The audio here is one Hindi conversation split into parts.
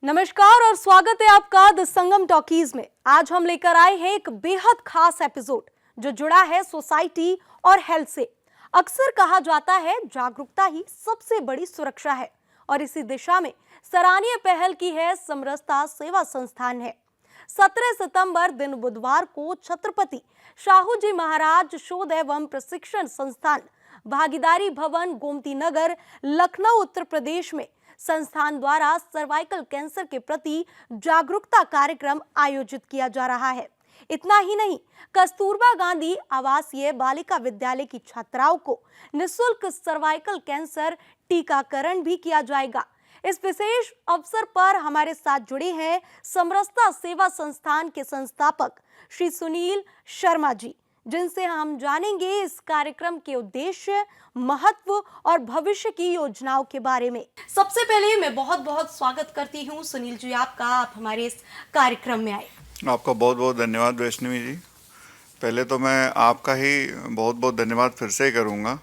नमस्कार और स्वागत है आपका द संगम टॉकीज में। आज हम लेकर आए हैं एक बेहद खास एपिसोड जो जुड़ा है सोसाइटी और हेल्थ से। अक्सर कहा जाता है जागरूकता ही सबसे बड़ी सुरक्षा है और इसी दिशा में सराहनीय पहल की है समरसता सेवा संस्थान है। 17 सितंबर दिन बुधवार को छत्रपति शाहू जी महाराज शोध एवं प्रशिक्षण संस्थान भागीदारी भवन गोमती नगर लखनऊ उत्तर प्रदेश में संस्थान द्वारा सर्वाइकल कैंसर के प्रति जागरूकता कार्यक्रम आयोजित किया जा रहा है। इतना ही नहीं, कस्तूरबा गांधी आवासीय बालिका विद्यालय की छात्राओं को निःशुल्क सर्वाइकल कैंसर टीकाकरण भी किया जाएगा। इस विशेष अवसर पर हमारे साथ जुड़े हैं समरसता सेवा संस्थान के संस्थापक श्री सुनील शर्मा जी, जिनसे हम जानेंगे इस कार्यक्रम के उद्देश्य, महत्व और भविष्य की योजनाओं के बारे में। सबसे पहले मैं बहुत बहुत स्वागत करती हूँ सुनील जी आपका, आप हमारे इस कार्यक्रम में आए। आपका बहुत बहुत धन्यवाद वैष्णवी जी। पहले तो मैं आपका ही बहुत बहुत धन्यवाद फिर से करूँगा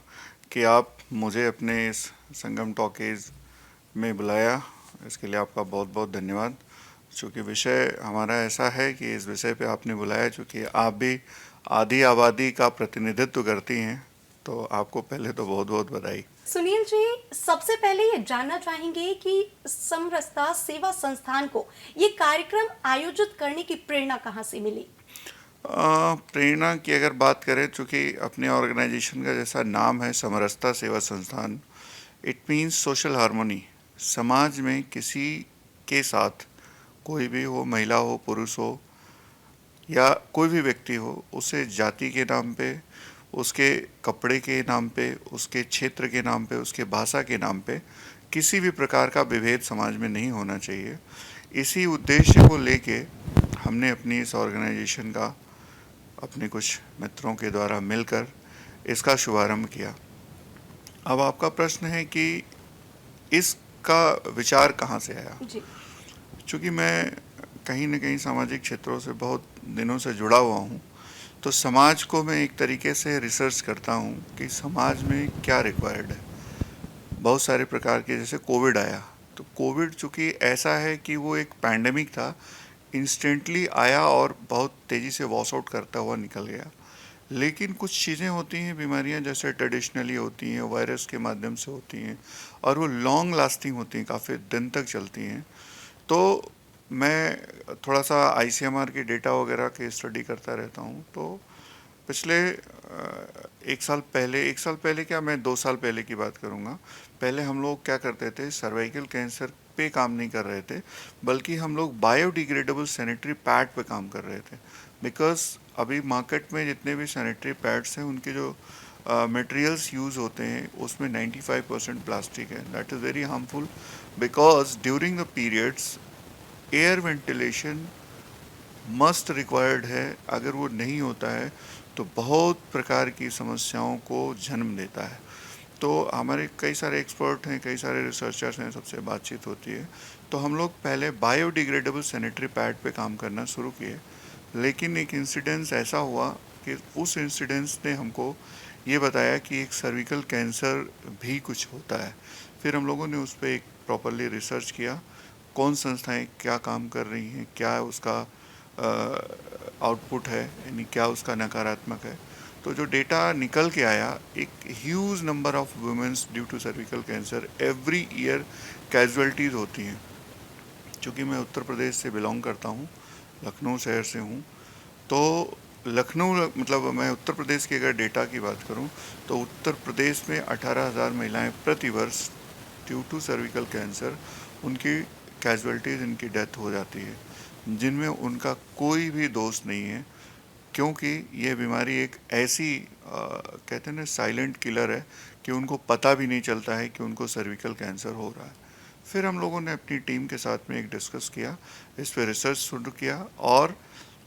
कि आप मुझे अपने इस संगम टॉकीज में बुलाया, इसके लिए आपका बहुत बहुत धन्यवाद। चूँकि विषय हमारा ऐसा है कि इस विषय पे आपने बुलाया, चूँकि आप भी आधी आबादी का प्रतिनिधित्व करती हैं, तो आपको पहले तो बहुत बहुत बधाई। सुनील जी, सबसे पहले ये जानना चाहेंगे कि समरसता सेवा संस्थान को ये कार्यक्रम आयोजित करने की प्रेरणा कहाँ से मिली? प्रेरणा की अगर बात करें, चूँकि अपने ऑर्गेनाइजेशन का जैसा नाम है समरसता सेवा संस्थान, इट मीन्स सोशल हार्मोनी। समाज में किसी के साथ, कोई भी हो, महिला हो, पुरुष हो या कोई भी व्यक्ति हो, उसे जाति के नाम पे, उसके कपड़े के नाम पे, उसके क्षेत्र के नाम पे, उसके भाषा के नाम पे किसी भी प्रकार का विभेद समाज में नहीं होना चाहिए। इसी उद्देश्य को लेके हमने अपनी इस ऑर्गेनाइजेशन का अपने कुछ मित्रों के द्वारा मिलकर इसका शुभारंभ किया। अब आपका प्रश्न है कि इसका विचार कहाँ से आया? चूँकि मैं कहीं न कहीं सामाजिक क्षेत्रों से बहुत दिनों से जुड़ा हुआ हूँ, तो समाज को मैं एक तरीके से रिसर्च करता हूँ कि समाज में क्या रिक्वायर्ड है। बहुत सारे प्रकार के, जैसे कोविड आया, तो कोविड चूँकि ऐसा है कि वो एक पैंडेमिक था, इंस्टेंटली आया और बहुत तेज़ी से वॉश आउट करता हुआ निकल गया। लेकिन कुछ चीज़ें होती हैं, बीमारियां जैसे ट्रेडिशनली होती हैं, वायरस के माध्यम से होती हैं और वो लॉन्ग लास्टिंग होती हैं, काफ़ी दिन तक चलती हैं। तो मैं थोड़ा सा आईसीएमआर के डेटा वगैरह के स्टडी करता रहता हूँ। तो पिछले एक साल पहले क्या, मैं 2 साल पहले की बात करूँगा। पहले हम लोग क्या करते थे, सर्वाइकल कैंसर पे काम नहीं कर रहे थे, बल्कि हम लोग बायोडिग्रेडेबल सैनिटरी पैड पे काम कर रहे थे। बिकॉज अभी मार्केट में जितने भी सैनिटरी पैड्स हैं, उनके जो मटेरियल्स यूज़ होते हैं उसमें 95% प्लास्टिक है। That is very harmful because during the periods air ventilation must required है। अगर वो नहीं होता है तो बहुत प्रकार की समस्याओं को जन्म देता है। तो हमारे कई सारे एक्सपर्ट हैं, कई सारे रिसर्चर्स हैं, सबसे बातचीत होती है। तो हम लोग पहले बायोडिग्रेडेबल सैनिटरी पैड पे काम करना शुरू किए। लेकिन एक इंसिडेंस ऐसा हुआ कि उस इंसिडेंस ने हमको ये बताया कि एक सर्विकल कैंसर भी कुछ होता है। फिर हम लोगों ने उस पर एक प्रॉपरली रिसर्च किया, कौन संस्थाएं क्या काम कर रही हैं, क्या उसका आउटपुट है, यानी क्या उसका नकारात्मक है। तो जो डेटा निकल के आया, एक huge number of womens due to cervical cancer every year casualties होती हैं। चूँकि मैं उत्तर प्रदेश से बिलोंग करता हूँ, लखनऊ शहर से हूँ, तो लखनऊ मतलब मैं उत्तर प्रदेश की अगर डेटा की बात करूँ तो उत्तर प्रदेश में 18,000 महिलाएं प्रतिवर्ष ड्यू टू सर्विकल कैंसर, उनकी कैजुअलिटीज़, इनकी डेथ हो जाती है, जिनमें उनका कोई भी दोष नहीं है। क्योंकि ये बीमारी एक ऐसी कहते हैं ना, साइलेंट किलर है कि उनको पता भी नहीं चलता है कि उनको सर्विकल कैंसर हो रहा है। फिर हम लोगों ने अपनी टीम के साथ में एक डिस्कस किया, इस पर रिसर्च शुरू किया और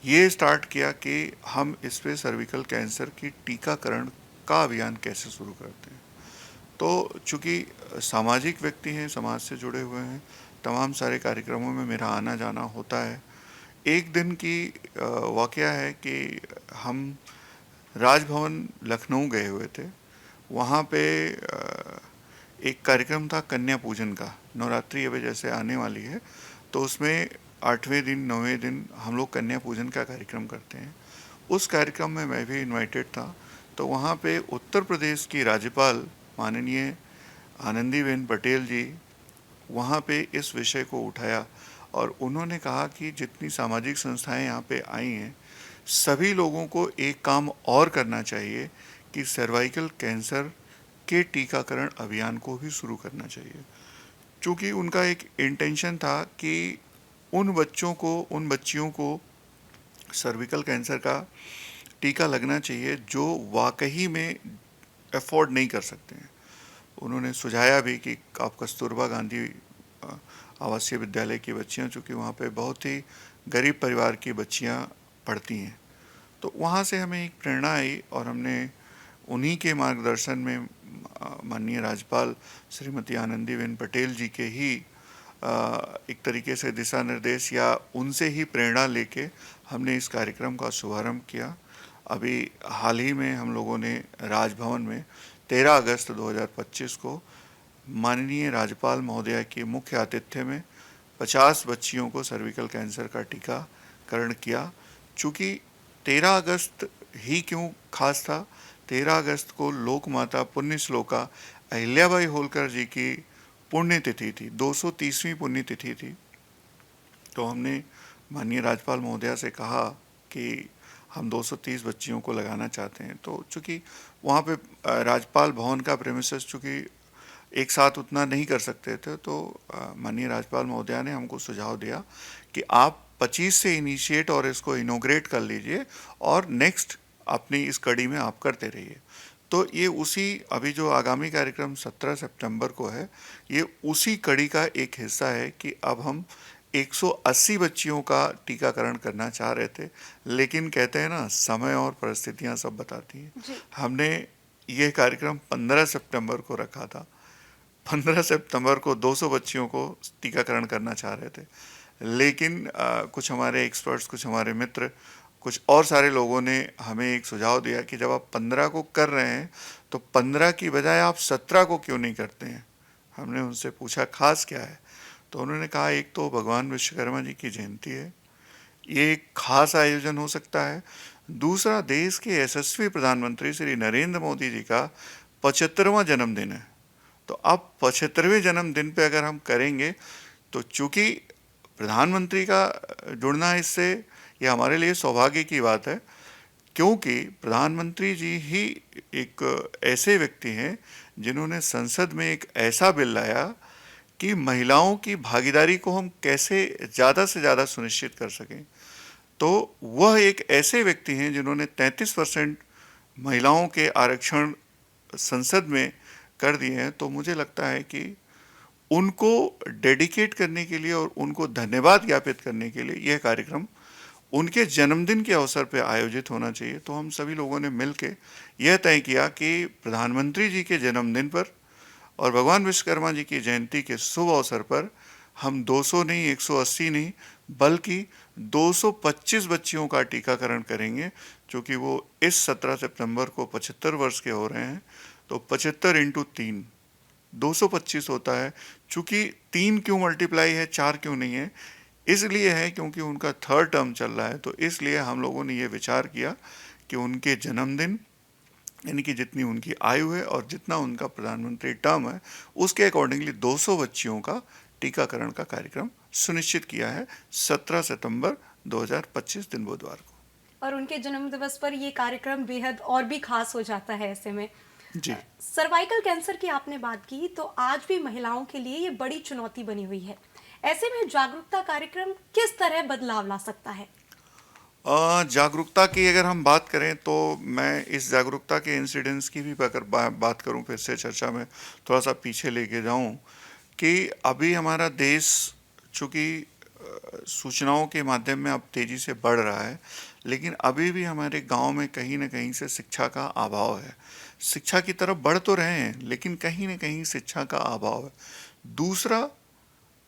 ये स्टार्ट किया कि हम इस पे सर्विकल कैंसर की टीकाकरण का अभियान कैसे शुरू करते हैं। तो चूँकि सामाजिक व्यक्ति हैं, समाज से जुड़े हुए हैं, तमाम सारे कार्यक्रमों में मेरा आना जाना होता है। एक दिन की वाकया है कि हम राजभवन लखनऊ गए हुए थे। वहाँ पे एक कार्यक्रम था कन्या पूजन का। नवरात्रि अब जैसे आने वाली है, तो उसमें 8वें दिन 9वें दिन हम लोग कन्या पूजन का कार्यक्रम करते हैं। उस कार्यक्रम में मैं भी इनवाइटेड था। तो वहाँ पे उत्तर प्रदेश की राज्यपाल माननीय आनंदीबेन पटेल जी वहाँ पे इस विषय को उठाया और उन्होंने कहा कि जितनी सामाजिक संस्थाएं यहाँ पे आई हैं, सभी लोगों को एक काम और करना चाहिए कि सर्वाइकल कैंसर के टीकाकरण अभियान को भी शुरू करना चाहिए। चूँकि उनका एक इंटेंशन था कि उन बच्चियों को सर्विकल कैंसर का टीका लगना चाहिए जो वाकई में अफोर्ड नहीं कर सकते हैं। उन्होंने सुझाया भी कि आप कस्तूरबा गांधी आवासीय विद्यालय की बच्चियां, चूँकि वहाँ पे बहुत ही गरीब परिवार की बच्चियां पढ़ती हैं, तो वहाँ से हमें एक प्रेरणा आई और हमने उन्हीं के मार्गदर्शन में माननीय राज्यपाल श्रीमती आनंदीबेन पटेल जी के ही एक तरीके से दिशा निर्देश या उनसे ही प्रेरणा लेके हमने इस कार्यक्रम का शुभारंभ किया। अभी हाल ही में हम लोगों ने राजभवन में 13 अगस्त 2025 को माननीय राज्यपाल महोदया के मुख्य आतिथ्य में 50 बच्चियों को सर्विकल कैंसर का टीकाकरण किया। चूँकि 13 अगस्त ही क्यों खास था, 13 अगस्त को लोक माता पुण्य श्लोका अहिल्याबाई होलकर जी की पुण्यतिथि थी, 230वीं पुण्यतिथि थी। तो हमने माननीय राज्यपाल महोदया से कहा कि हम 230 बच्चियों को लगाना चाहते हैं। तो चूँकि वहाँ पे राज्यपाल भवन का प्रेमिसेस चूँकि एक साथ उतना नहीं कर सकते थे, तो माननीय राज्यपाल महोदया ने हमको सुझाव दिया कि आप 25 से इनिशिएट और इसको इनोग्रेट कर लीजिए और नेक्स्ट अपनी इस कड़ी में आप करते रहिए। तो ये उसी अभी जो आगामी कार्यक्रम 17 सितंबर को है, ये उसी कड़ी का एक हिस्सा है कि अब हम 180 बच्चियों का टीकाकरण करना चाह रहे थे, लेकिन कहते हैं ना, समय और परिस्थितियां सब बताती हैं। हमने ये कार्यक्रम 15 सितंबर को रखा था। 15 सितंबर को 200 बच्चियों को टीकाकरण करना चाह रहे थे, लेकिन कुछ हमारे एक्सपर्ट्स, कुछ हमारे मित्र, कुछ और सारे लोगों ने हमें एक सुझाव दिया कि जब आप 15 को कर रहे हैं तो 15 की बजाय आप 17 को क्यों नहीं करते हैं। हमने उनसे पूछा खास क्या है, तो उन्होंने कहा एक तो भगवान विश्वकर्मा जी की जयंती है, ये एक खास आयोजन हो सकता है। दूसरा, देश के यशस्वी प्रधानमंत्री श्री नरेंद्र मोदी जी का 75वां जन्मदिन है। तो अब 75वें जन्मदिन पे अगर हम करेंगे तो चूँकि प्रधानमंत्री का जुड़ना इससे, ये हमारे लिए सौभाग्य की बात है, क्योंकि प्रधानमंत्री जी ही एक ऐसे व्यक्ति हैं जिन्होंने संसद में एक ऐसा बिल लाया कि महिलाओं की भागीदारी को हम कैसे ज़्यादा से ज़्यादा सुनिश्चित कर सकें। तो वह एक ऐसे व्यक्ति हैं जिन्होंने 33% महिलाओं के आरक्षण संसद में कर दिए हैं। तो मुझे लगता है कि उनको डेडिकेट करने के लिए और उनको धन्यवाद ज्ञापित करने के लिए यह कार्यक्रम उनके जन्मदिन के अवसर पर आयोजित होना चाहिए। तो हम सभी लोगों ने मिलके यह तय किया कि प्रधानमंत्री जी के जन्मदिन पर और भगवान विश्वकर्मा जी की जयंती के शुभ अवसर पर हम 200 नहीं, 180 नहीं, बल्कि 225 बच्चियों का टीकाकरण करेंगे, क्योंकि वो इस 17 सितंबर को 75 वर्ष के हो रहे हैं। तो 75 इंटू 3 225 होता है। चूँकि 3 क्यों मल्टीप्लाई है, 4 क्यों नहीं है, इसलिए है क्योंकि उनका 3rd टर्म चल रहा है। तो इसलिए हम लोगों ने ये विचार किया कि उनके जन्मदिन, यानी कि जितनी उनकी आयु है और जितना उनका प्रधानमंत्री टर्म है, उसके अकॉर्डिंगली 200 बच्चियों का टीकाकरण का कार्यक्रम सुनिश्चित किया है 17 सितंबर 2025 दिन बुधवार को। और उनके जन्म दिवस पर ये कार्यक्रम बेहद और भी खास हो जाता है। ऐसे में जी, सर्वाइकल कैंसर की आपने बात की, तो आज भी महिलाओं के लिए ये बड़ी चुनौती बनी हुई है। ऐसे में जागरूकता कार्यक्रम किस तरह बदलाव ला सकता है? जागरूकता की अगर हम बात करें तो मैं इस जागरूकता के इंसिडेंट्स की भी अगर बात करूं, फिर से चर्चा में थोड़ा सा पीछे लेके जाऊं, कि अभी हमारा देश चूँकि सूचनाओं के माध्यम में अब तेज़ी से बढ़ रहा है, लेकिन अभी भी हमारे गांव में कहीं ना कहीं से शिक्षा का अभाव है। शिक्षा की तरफ बढ़ तो रहे हैं, लेकिन कहीं ना कहीं शिक्षा का अभाव है। दूसरा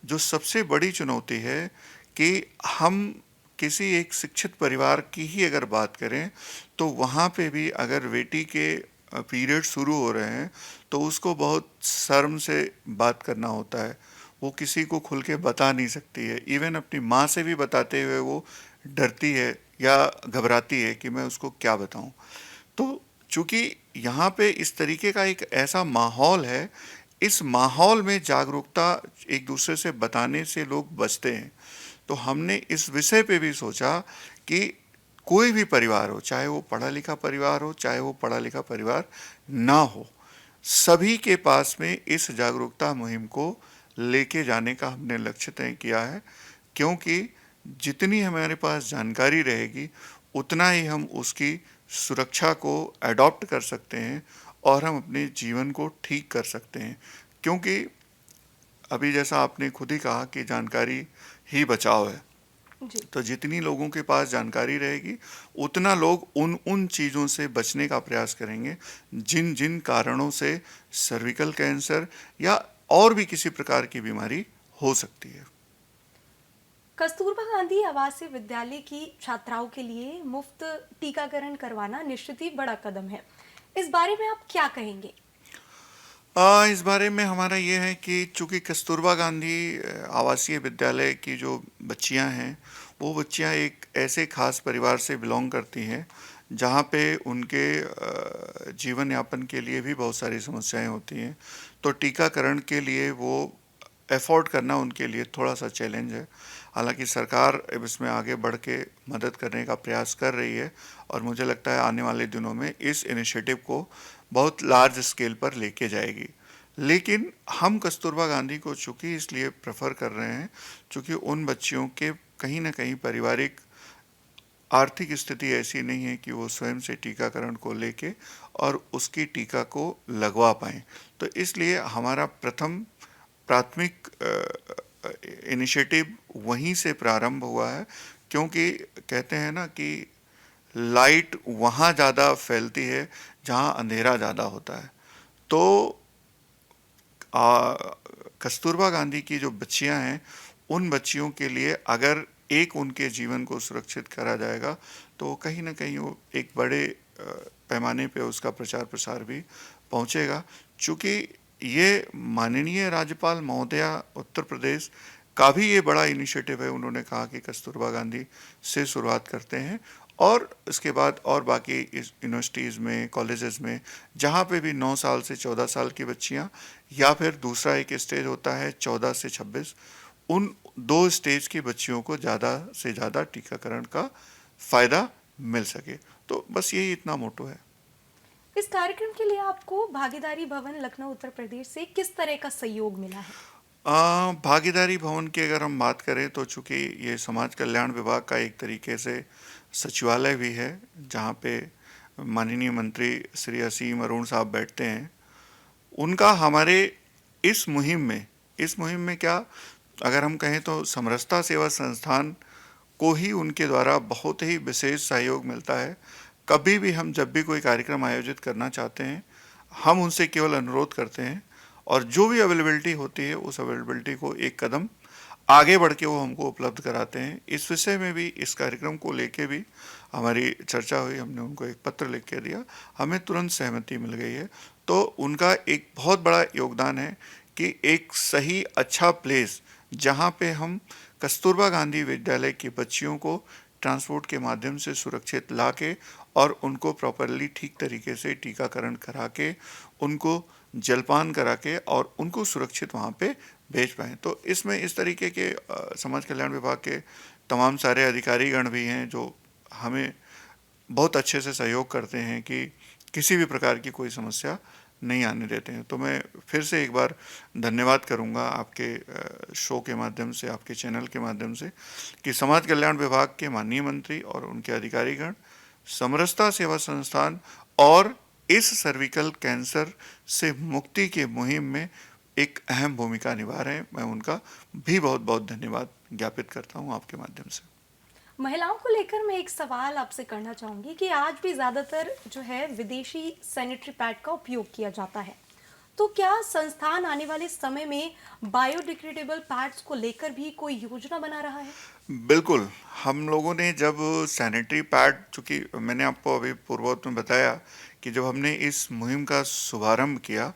जो सबसे बड़ी चुनौती है कि हम किसी एक शिक्षित परिवार की ही अगर बात करें तो वहाँ पे भी अगर बेटी के पीरियड शुरू हो रहे हैं तो उसको बहुत शर्म से बात करना होता है। वो किसी को खुल के बता नहीं सकती है। इवन अपनी माँ से भी बताते हुए वो डरती है या घबराती है कि मैं उसको क्या बताऊं। तो चूंकि यहाँ पे इस तरीके का एक ऐसा माहौल है, इस माहौल में जागरूकता एक दूसरे से बताने से लोग बचते हैं। तो हमने इस विषय पे भी सोचा कि कोई भी परिवार हो, चाहे वो पढ़ा लिखा परिवार हो, चाहे वो पढ़ा लिखा परिवार ना हो, सभी के पास में इस जागरूकता मुहिम को लेके जाने का हमने लक्ष्य तय किया है। क्योंकि जितनी हमारे पास जानकारी रहेगी, उतना ही हम उसकी सुरक्षा को अडॉप्ट कर सकते हैं और हम अपने जीवन को ठीक कर सकते हैं। क्योंकि अभी जैसा आपने खुद ही कहा कि जानकारी ही बचाव है। जी। तो जितनी लोगों के पास जानकारी रहेगी, उतना लोग उन उन चीज़ों से बचने का प्रयास करेंगे जिन जिन कारणों से सर्विकल कैंसर या और भी किसी प्रकार की बीमारी हो सकती है। कस्तूरबा गांधी आवासीय विद्यालय की छात्राओं के लिए मुफ्त टीकाकरण करवाना निश्चित ही बड़ा कदम है। इस बारे में आप क्या कहेंगे? इस बारे में हमारा ये है कि चूंकि कस्तूरबा गांधी आवासीय विद्यालय की जो बच्चियां हैं, वो बच्चियां एक ऐसे खास परिवार से बिलोंग करती हैं जहाँ पे उनके जीवन यापन के लिए भी बहुत सारी समस्याएं होती हैं। तो टीकाकरण के लिए वो एफोर्ड करना उनके लिए थोड़ा सा चैलेंज है। हालांकि सरकार अब इसमें आगे बढ़ के मदद करने का प्रयास कर रही है और मुझे लगता है आने वाले दिनों में इस इनिशिएटिव को बहुत लार्ज स्केल पर लेके जाएगी। लेकिन हम कस्तूरबा गांधी को चूंकि इसलिए प्रेफर कर रहे हैं चूंकि उन बच्चियों के कहीं ना कहीं पारिवारिक आर्थिक स्थिति ऐसी नहीं है कि वो स्वयं से टीकाकरण को लेके और उसकी टीका को लगवा पाएं। तो इसलिए हमारा प्रथम प्राथमिक इनिशिएटिव वहीं से प्रारंभ हुआ है। क्योंकि कहते हैं ना कि लाइट वहाँ ज़्यादा फैलती है जहाँ अंधेरा ज़्यादा होता है। तो कस्तूरबा गांधी की जो बच्चियां हैं, उन बच्चियों के लिए अगर एक उनके जीवन को सुरक्षित करा जाएगा तो कहीं ना कहीं वो एक बड़े पैमाने पे उसका प्रचार प्रसार भी पहुंचेगा। चूँकि ये माननीय राज्यपाल महोदया उत्तर प्रदेश का भी ये बड़ा इनिशिएटिव है। उन्होंने कहा कि कस्तूरबा गांधी से शुरुआत करते हैं और इसके बाद और बाकी यूनिवर्सिटीज़ में, कॉलेजेस में जहाँ पे भी 9 साल से 14 साल की बच्चियाँ या फिर दूसरा एक स्टेज होता है 14 से 26, उन 2 स्टेज की बच्चियों को ज़्यादा से ज़्यादा टीकाकरण का फ़ायदा मिल सके। तो बस यही इतना मोटो है। इस कार्यक्रम के लिए आपको भागीदारी भवन लखनऊ उत्तर प्रदेश से किस तरह का सहयोग मिला है? भागीदारी भवन की अगर हम बात करें तो चूँकि ये समाज कल्याण विभाग का एक तरीके से सचिवालय भी है जहाँ पे माननीय मंत्री श्री असीम अरुण साहब बैठते हैं, उनका हमारे इस मुहिम में क्या अगर हम कहें तो समरसता सेवा संस्थान को ही उनके द्वारा बहुत ही विशेष सहयोग मिलता है। कभी भी हम जब भी कोई कार्यक्रम आयोजित करना चाहते हैं, हम उनसे केवल अनुरोध करते हैं और जो भी अवेलेबिलिटी होती है उस अवेलेबिलिटी को एक कदम आगे बढ़ के वो हमको उपलब्ध कराते हैं। इस विषय में भी, इस कार्यक्रम को लेके भी हमारी चर्चा हुई, हमने उनको एक पत्र लिख के दिया, हमें तुरंत सहमति मिल गई है। तो उनका एक बहुत बड़ा योगदान है कि एक सही अच्छा प्लेस जहाँ पे हम कस्तूरबा गांधी विद्यालय की बच्चियों को ट्रांसपोर्ट के माध्यम से सुरक्षित ला के और उनको प्रॉपरली ठीक तरीके से टीकाकरण करा के, उनको जलपान करा के और उनको सुरक्षित वहाँ पे भेज पाएँ। तो इसमें इस तरीके के समाज कल्याण विभाग के तमाम सारे अधिकारीगण भी हैं जो हमें बहुत अच्छे से सहयोग करते हैं कि किसी भी प्रकार की कोई समस्या नहीं आने देते हैं। तो मैं फिर से एक बार धन्यवाद करूंगा आपके शो के माध्यम से, आपके चैनल के माध्यम से कि समाज कल्याण विभाग के माननीय मंत्री और उनके अधिकारीगण समरसता सेवा संस्थान और इस सर्विकल कैंसर से मुक्ति के मुहिम में एक अहम भूमिका निभा रहे हैं। मैं उनका भी बहुत बहुत धन्यवाद ज्ञापित करता हूं आपके माध्यम से। महिलाओं को लेकर मैं एक सवाल आपसे करना चाहूंगी कि आज भी ज्यादातर जो है विदेशी सैनिटरी पैड का उपयोग किया जाता है, तो क्या संस्थान आने वाले समय में बायोडिग्रेडेबल पैड्स को लेकर भी कोई योजना बना रहा है? बिल्कुल, हम लोगों ने जब सैनिटरी पैड, चूँकि मैंने आपको अभी पूर्वोक्त में बताया कि जब हमने इस मुहिम का शुभारंभ किया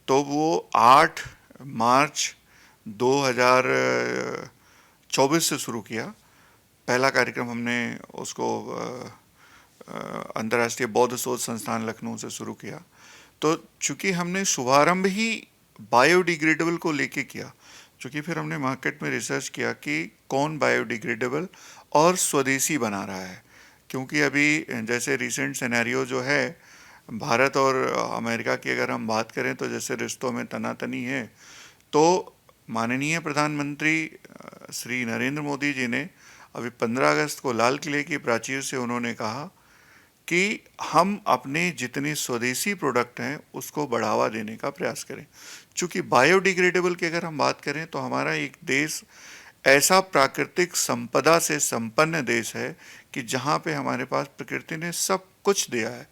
तो वो 8 मार्च 2024 से शुरू किया। पहला कार्यक्रम हमने उसको अंतर्राष्ट्रीय बौद्ध शोध संस्थान लखनऊ से शुरू किया। तो चूंकि हमने शुभारंभ ही बायोडिग्रेडेबल को लेके किया, चूंकि फिर हमने मार्केट में रिसर्च किया कि कौन बायोडिग्रेडेबल और स्वदेशी बना रहा है, क्योंकि अभी जैसे रिसेंट सिनेरियो जो है भारत और अमेरिका की अगर हम बात करें तो जैसे रिश्तों में तनातनी है, तो माननीय प्रधानमंत्री श्री नरेंद्र मोदी जी ने अभी 15 अगस्त को लाल किले की प्राचीर से उन्होंने कहा कि हम अपने जितने स्वदेशी प्रोडक्ट हैं उसको बढ़ावा देने का प्रयास करें। चूँकि बायोडिग्रेडेबल की अगर हम बात करें तो हमारा एक देश ऐसा प्राकृतिक संपदा से संपन्न देश है कि जहाँ पे हमारे पास प्रकृति ने सब कुछ दिया है।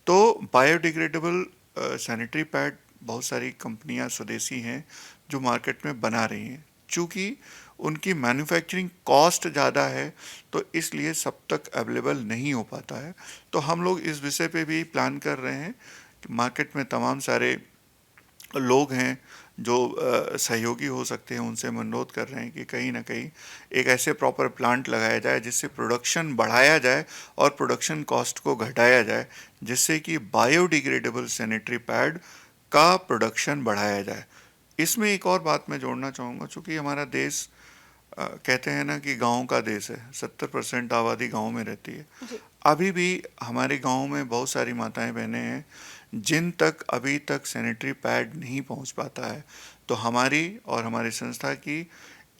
तो बायोडिग्रेडेबल सैनिटरी पैड बहुत सारी कंपनियां स्वदेशी हैं जो मार्केट में बना रही हैं। चूँकि उनकी मैन्युफैक्चरिंग कॉस्ट ज़्यादा है तो इसलिए सब तक अवेलेबल नहीं हो पाता है। तो हम लोग इस विषय पे भी प्लान कर रहे हैं कि मार्केट में तमाम सारे लोग हैं जो सहयोगी हो सकते हैं, उनसे हम अनुरोध कर रहे हैं कि कहीं ना कहीं एक ऐसे प्रॉपर प्लांट लगाया जाए जिससे प्रोडक्शन बढ़ाया जाए और प्रोडक्शन कॉस्ट को घटाया जाए, जिससे कि बायोडिग्रेडेबल सैनिटरी पैड का प्रोडक्शन बढ़ाया जाए। इसमें एक और बात मैं जोड़ना चाहूँगा, चूँकि हमारा देश कहते हैं ना कि गाँव का देश है, 70% आबादी गाँव में रहती है। जी। अभी भी हमारे गाँव में बहुत सारी माताएं बहनें हैं जिन तक अभी तक सैनिटरी पैड नहीं पहुंच पाता है। तो हमारी और हमारी संस्था की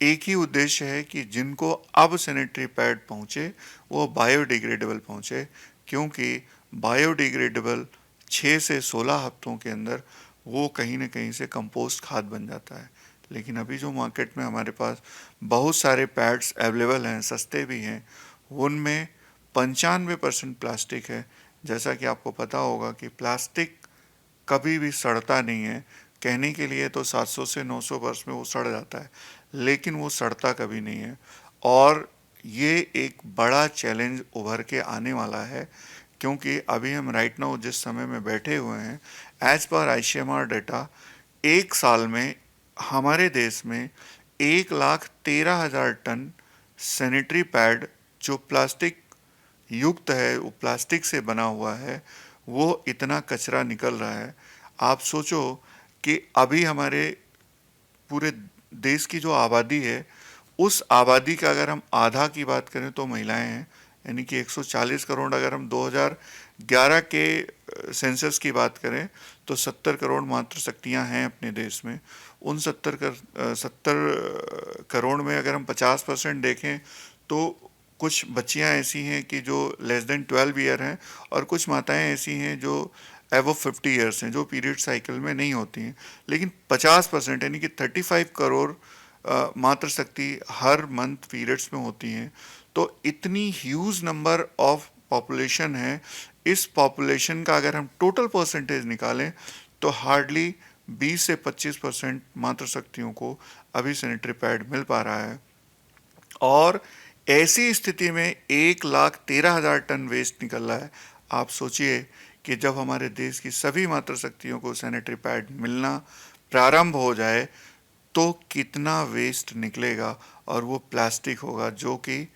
एक ही उद्देश्य है कि जिनको अब सैनिटरी पैड पहुंचे वो बायोडिग्रेडेबल पहुंचे, क्योंकि बायोडिग्रेडेबल 6 से 16 हफ्तों के अंदर वो कहीं ना कहीं से कंपोस्ट खाद बन जाता है। लेकिन अभी जो मार्केट में हमारे पास बहुत सारे पैड्स अवेलेबल हैं, सस्ते भी हैं, उनमें 95% प्लास्टिक है। जैसा कि आपको पता होगा कि प्लास्टिक कभी भी सड़ता नहीं है। कहने के लिए तो 700 से 900 वर्ष में वो सड़ जाता है, लेकिन वो सड़ता कभी नहीं है। और ये एक बड़ा चैलेंज उभर के आने वाला है, क्योंकि अभी हम राइट नाउ जिस समय में बैठे हुए हैं, एज पर आईसीएमआर डेटा, एक साल में हमारे देश में 1,13,000 टन सैनिटरी पैड जो प्लास्टिक युक्त है, वो प्लास्टिक से बना हुआ है, वो इतना कचरा निकल रहा है। आप सोचो कि अभी हमारे पूरे देश की जो आबादी है, उस आबादी का अगर हम आधा की बात करें तो महिलाएं हैं, यानी कि 140 करोड़। अगर हम 2011 के सेंसस की बात करें तो 70 करोड़ मातृ शक्तियाँ हैं अपने देश में। उन 70 करोड़ में अगर हम 50% देखें तो कुछ बच्चियां ऐसी हैं कि जो लेस देन 12 ईयर हैं, और कुछ माताएं ऐसी हैं जो एवो 50 ईयर्स हैं, जो पीरियड साइकिल में नहीं होती हैं। लेकिन 50% यानी कि 35 करोड़ मातृशक्ति हर मंथ पीरियड्स में होती हैं। तो इतनी ह्यूज नंबर ऑफ पॉपुलेशन है। इस पॉपुलेशन का अगर हम टोटल परसेंटेज निकालें तो हार्डली 20 से 25% मातृशक्तियों को अभी सैनिटरी पैड मिल पा रहा है। और ऐसी स्थिति में 1,13,000 टन वेस्ट निकल रहा है। आप सोचिए कि जब हमारे देश की सभी मातृशक्तियों को सैनिटरी पैड मिलना प्रारंभ हो जाए तो कितना वेस्ट निकलेगा, और वो प्लास्टिक होगा जो कि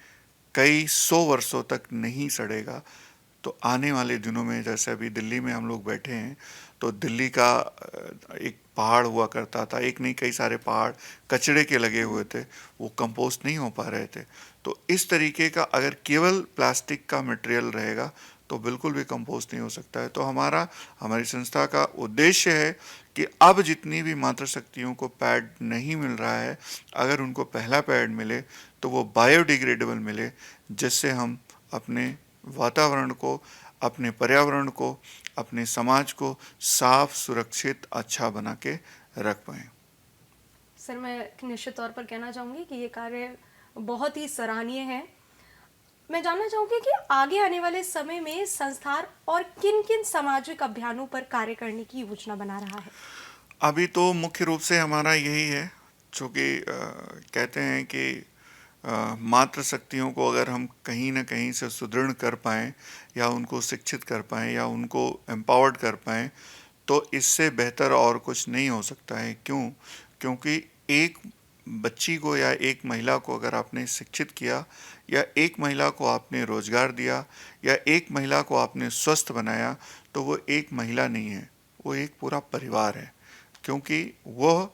कई 100 वर्षों तक नहीं सड़ेगा। तो आने वाले दिनों में, जैसे अभी दिल्ली में हम लोग बैठे हैं, तो दिल्ली का एक पहाड़ हुआ करता था, एक नहीं कई सारे पहाड़ कचरे के लगे हुए थे, वो कंपोस्ट नहीं हो पा रहे थे। तो इस तरीके का अगर केवल प्लास्टिक का मटेरियल रहेगा तो बिल्कुल भी कंपोस्ट नहीं हो सकता है। तो हमारी संस्था का उद्देश्य है कि अब जितनी भी मातृशक्तियों को पैड नहीं मिल रहा है, अगर उनको पहला पैड मिले तो वो बायोडिग्रेडेबल मिले, जिससे हम अपने वातावरण को, अपने पर्यावरण को, अपने समाज को साफ, सुरक्षित, अच्छा बना के रख पाएं। सर, मैं निश्चित तौर पर कहना चाहूँगी कि ये कार्य बहुत ही सराहनीय है। मैं जानना चाहूँगी कि आगे आने वाले समय में संस्थान और किन किन सामाजिक अभियानों पर कार्य करने की योजना बना रहा है। अभी तो मुख्य रूप से हमारा यही है, चूँकि कहते हैं कि मातृशक्तियों को अगर हम कहीं ना कहीं से सुदृढ़ कर पाएँ, या उनको शिक्षित कर पाएँ, या उनको एम्पावर्ड कर पाएँ, तो इससे बेहतर और कुछ नहीं हो सकता है। क्यों? क्योंकि एक बच्ची को या एक महिला को अगर आपने शिक्षित किया, या एक महिला को आपने रोजगार दिया, या एक महिला को आपने स्वस्थ बनाया, तो वो एक महिला नहीं है, वो एक पूरा परिवार है। क्योंकि वह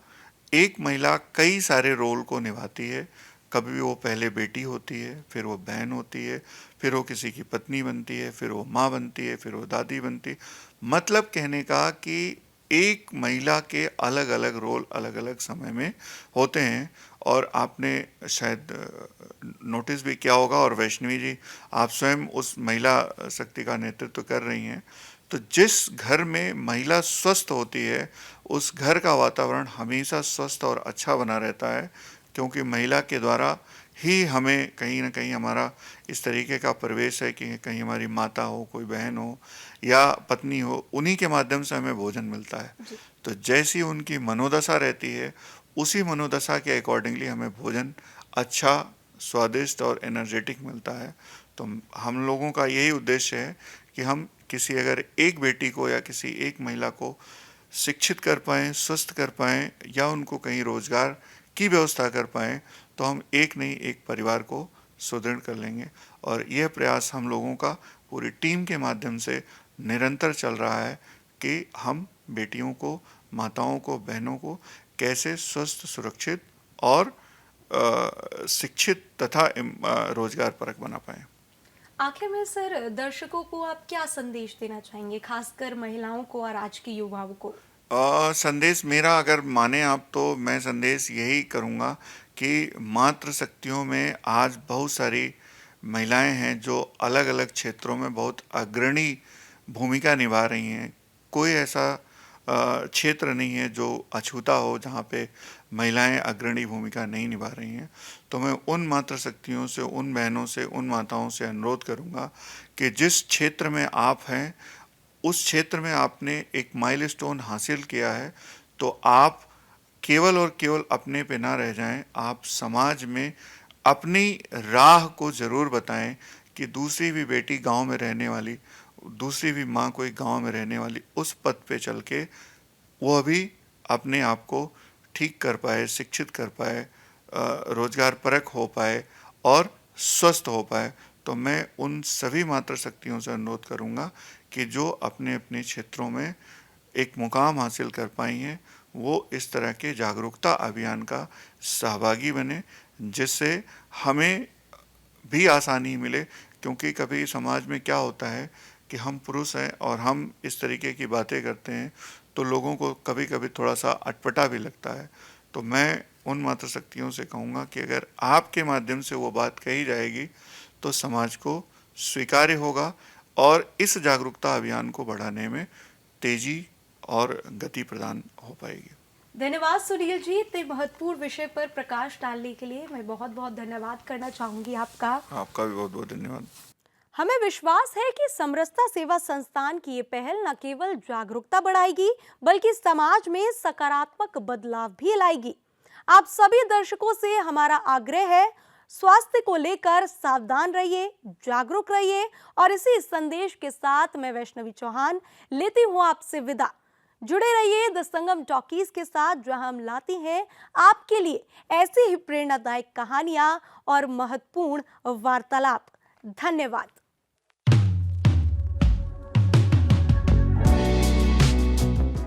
एक महिला कई सारे रोल को निभाती है। कभी वो पहले बेटी होती है, फिर वो बहन होती है, फिर वो किसी की पत्नी बनती है, फिर वो माँ बनती है, फिर वो दादी बनती है। मतलब कहने का कि एक महिला के अलग अलग रोल अलग अलग समय में होते हैं। और आपने शायद नोटिस भी किया होगा, और वैष्णवी जी आप स्वयं उस महिला शक्ति का नेतृत्व कर रही हैं, तो जिस घर में महिला स्वस्थ होती है उस घर का वातावरण हमेशा स्वस्थ और अच्छा बना रहता है। क्योंकि महिला के द्वारा ही हमें कहीं ना कहीं हमारा इस तरीके का प्रवेश है कि कहीं हमारी माता हो, कोई बहन हो या पत्नी हो, उन्हीं के माध्यम से हमें भोजन मिलता है। तो जैसी उनकी मनोदशा रहती है, उसी मनोदशा के अकॉर्डिंगली हमें भोजन अच्छा, स्वादिष्ट और एनर्जेटिक मिलता है। तो हम लोगों का यही उद्देश्य है कि हम किसी अगर एक बेटी को या किसी एक महिला को शिक्षित कर पाएँ, स्वस्थ कर पाएँ, या उनको कहीं रोजगार की व्यवस्था कर पाएँ, तो हम एक नहीं एक परिवार को सुदृढ़ कर लेंगे। और यह प्रयास हम लोगों का पूरी टीम के माध्यम से निरंतर चल रहा है कि हम बेटियों को, माताओं को, बहनों को कैसे स्वस्थ, सुरक्षित और शिक्षित तथा रोजगार परक बना पाएँ। आखिर में सर, दर्शकों को आप क्या संदेश देना चाहेंगे, खासकर महिलाओं को और आज के युवाओं को? संदेश मेरा अगर माने आप, तो मैं संदेश यही करूँगा कि मातृ शक्तियों में आज बहुत सारी महिलाएं हैं जो अलग अलग क्षेत्रों में बहुत अग्रणी भूमिका निभा रही हैं। कोई ऐसा क्षेत्र नहीं है जो अछूता हो जहाँ पे महिलाएं अग्रणी भूमिका नहीं निभा रही हैं। तो मैं उन मातृ शक्तियों से, उन बहनों से, उन माताओं से अनुरोध करूँगा कि जिस क्षेत्र में आप हैं, उस क्षेत्र में आपने एक माइलस्टोन हासिल किया है, तो आप केवल और केवल अपने पे ना रह जाएं, आप समाज में अपनी राह को ज़रूर बताएं कि दूसरी भी बेटी गांव में रहने वाली, दूसरी भी माँ कोई गांव में रहने वाली, उस पथ पे चल के वो भी अपने आप को ठीक कर पाए, शिक्षित कर पाए, रोजगार परक हो पाए और स्वस्थ हो पाए। तो मैं उन सभी मातृ शक्तियों से अनुरोध करूँगा कि जो अपने अपने क्षेत्रों में एक मुकाम हासिल कर पाई हैं, वो इस तरह के जागरूकता अभियान का सहभागी बने, जिससे हमें भी आसानी मिले। क्योंकि कभी समाज में क्या होता है कि हम पुरुष हैं और हम इस तरीके की बातें करते हैं, तो लोगों को कभी कभी थोड़ा सा अटपटा भी लगता है। तो मैं उन मातृ शक्तियों से कहूँगा कि अगर आपके माध्यम से वो बात कही जाएगी तो समाज को स्वीकार्य होगा और इस जागरूकता अभियान को बढ़ाने में तेजी और गति प्रदान हो पाएगी। धन्यवाद सुनील जी, इतने महत्वपूर्ण विषय पर प्रकाश डालने के लिए मैं बहुत बहुत धन्यवाद करना चाहूंगी आपका। आपका भी बहुत बहुत धन्यवाद। हमें विश्वास है कि समरसता सेवा संस्थान की ये पहल न केवल जागरूकता बढ़ाएगी, बल्कि समाज में सकारात्मक बदलाव भी लाएगी। आप सभी दर्शकों से हमारा आग्रह है, स्वास्थ्य को लेकर सावधान रहिए, जागरूक रहिए। और इसी संदेश के साथ मैं वैष्णवी चौहान लेती हूँ आपसे विदा। जुड़े रहिए द संगम टॉकीज के साथ, जहां हम लाती हैं आपके लिए ऐसी ही प्रेरणादायक कहानियां और महत्वपूर्ण वार्तालाप। धन्यवाद।